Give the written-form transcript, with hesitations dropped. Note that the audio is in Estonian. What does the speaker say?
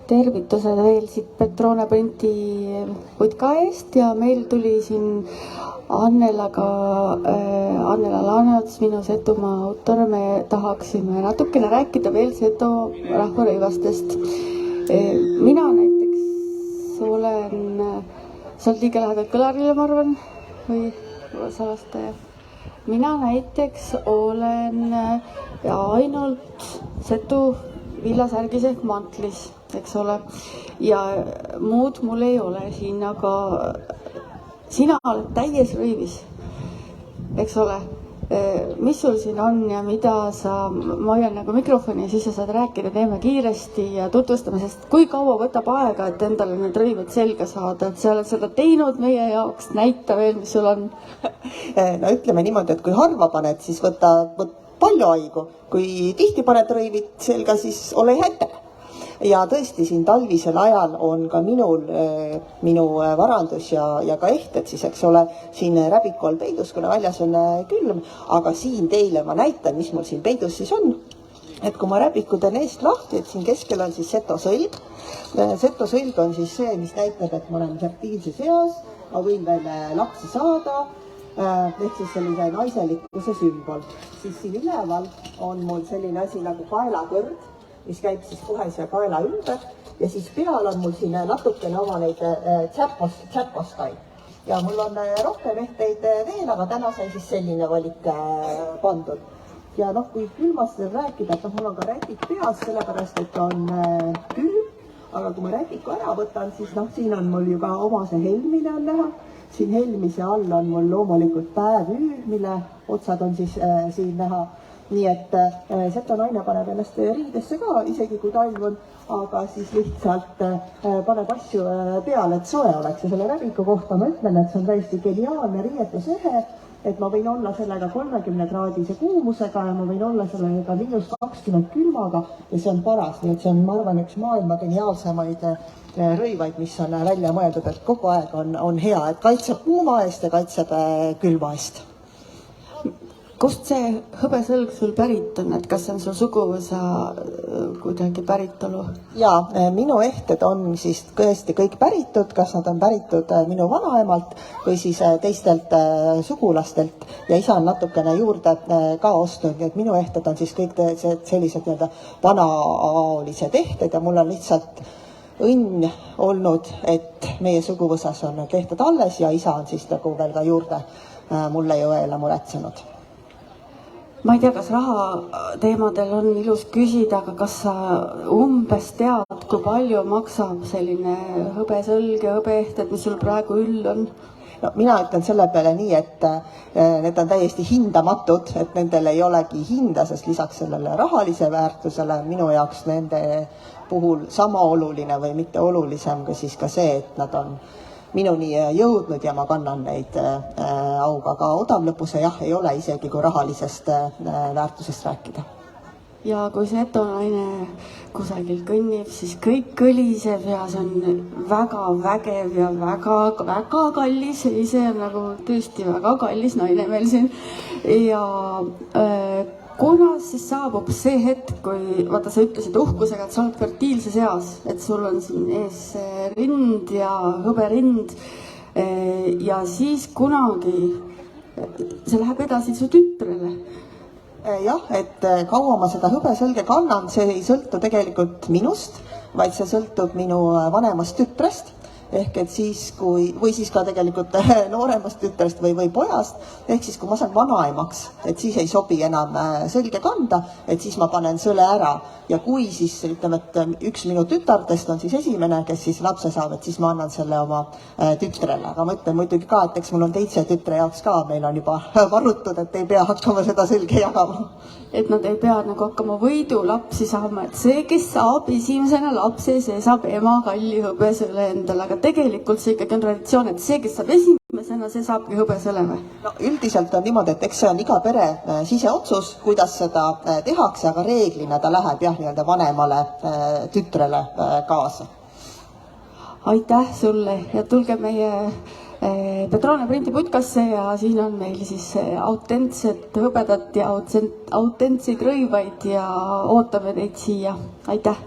Tervitused veel siit Petrone Printi putka eest ja meil tuli siin Annela Laaneots, minu Setumaa autor. Me tahaksime natukene rääkida veel Seto rahvarõivastest. Mina näiteks olen, sa oled liiga lähedalt kõlarile, ma arvan, või salastaja. Mina näiteks olen ainult Setu villasärgis ehk mantlis, eks ole, ja muud mul ei ole siin, aga sina oled täies rõivis, eks ole. Mis sul siin on ja mida sa, ma hoian nagu mikrofoni ja siis sa saad rääkida, teeme kiiresti ja tutvustame, sest kui kaua võtab aega, et endale need rõivad selga saada, et sa oled seda teinud meie jaoks, näita veel, mis sul on. No ütleme niimoodi, et kui harva paned, siis võta palju aigu, kui tihti paned rõivid selga, siis ole hätte. Ja tõesti siin talvisel ajal on ka minu varandus ja ka ehted siis, eks ole, siin räbiku all peidus, kuna väljas on külm, aga siin teile ma näitan, mis mul siin peidus siis on. Et kui ma räbiku teen eest lahti, et siin keskel on siis Seto sõlg. Seto sõlg on siis see, mis näitab, et ma olen fertiilses eas, ma võin veel lapsi saada, ehk siis sellise naiselikkuse sümbol. Siis siin üleval on mul selline asi nagu kaelakõrd, mis käib siis kohe siia kaela ümber ja siis peal on mul siin natukene oma neid tšäpposkaid. Ja mul on rohkem ehteid veel, aga täna sai siis selline valik pandud. Ja kui külmast rääkida, et mul on ka rätik peas, sellepärast et on külm, aga kui ma rätiku ära võtan, siis siin on mul ju ka oma see helmine on näha. Siin helmise all on mul loomulikult päevüü, mille otsad on siis siin näha. Nii et Seto naine paneb ennast riidesse ka, isegi kui talv on, aga siis lihtsalt paneb asju peale, et soe oleks. Ja selle räbiku kohta ma ütlen, et see on täiesti geniaalne riietusehe, et ma võin olla sellega 30-kraadise kuumusega ja ma võin olla sellega -20 külmaga ja see on paras. Nii et see on, ma arvan, üks maailma geniaalsemaid rõivaid, mis on välja mõeldud, et kogu aeg on hea, et kaitseb kuuma eest ja kaitseb külma eest. Kust see hõbesõlg sul pärit on, et kas see on sul suguvõsa kuidagi päritolu? Jaa, minu ehted on siis tõesti kõik päritud, kas nad on päritud minu vanaemalt või siis teistelt sugulastelt ja isa on natukene juurde ka ostnud, nii et minu ehted on siis kõik sellised vanaaolised ehted ja mul on lihtsalt õnn olnud, et meie suguvõsas on ehted alles ja isa on siis nagu veel ka juurde mulle jõele muretsenud. Ma ei tea, kas raha teemadel on ilus küsida, aga kas sa umbes tead, kui palju maksab selline hõbesõlg ja hõbeehted, mis sul praegu üll on? No, mina ütlen selle peale nii, et need on täiesti hindamatud, et nendel ei olegi hinda, sest lisaks sellele rahalise väärtusele minu jaoks nende puhul sama oluline või mitte olulisem kui siis ka see, et nad on minuni jõudnud ja ma kannan neid auga, aga odavlõpuse jah, ei ole isegi kui rahalisest väärtusest rääkida. Ja kui Seto naine kusagil kõnnib, siis kõik kõliseb ja see on väga vägev ja väga kallis, ise on nagu tõesti väga kallis naine meil siin. Ja kunas siis saabub see hetk, kui vaata sa ütlesid uhkusega, et sa oled fertiilses eas, et sul on siin ees rind ja hõberind ja siis kunagi see läheb edasi su tütrele. Jah, et kaua ma seda hõbesõlge kannan, see ei sõltu tegelikult minust, vaid see sõltub minu vanemast tütrest. Ehk et siis, või siis ka tegelikult nooremast tütrest või pojast, ehk siis kui ma saan vanaemaks, et siis ei sobi enam sõlge kanda, et siis ma panen sõle ära. Ja kui siis, ütleme, et üks minu tütardest on siis esimene, kes siis lapse saab, et siis ma annan selle oma tütrele. Aga ma ütlen muidugi ka, et eks mul on teise tütre jaoks ka, meil on juba varutud, et ei pea hakkama seda sõlge jagama. Et nad ei pea nagu hakkama võidu lapsi saama, et see, kes saab esimesena lapsi, see saab ema kalli hõbesõle endale, aga tegelikult see ikkagi on traditsioon, et see, kes saab esimesena, see saabki hõbesõle või? No, üldiselt on niimoodi, et eks see on iga pere siseotsus, kuidas seda tehakse, aga reeglina ta läheb jah, nii-öelda vanemale tütrele kaasa. Aitäh sulle ja tulge meie Petrone Printi putkasse ja siin on meil siis autentset hõbedat ja autentseid rõivaid ja ootame teid siia. Aitäh!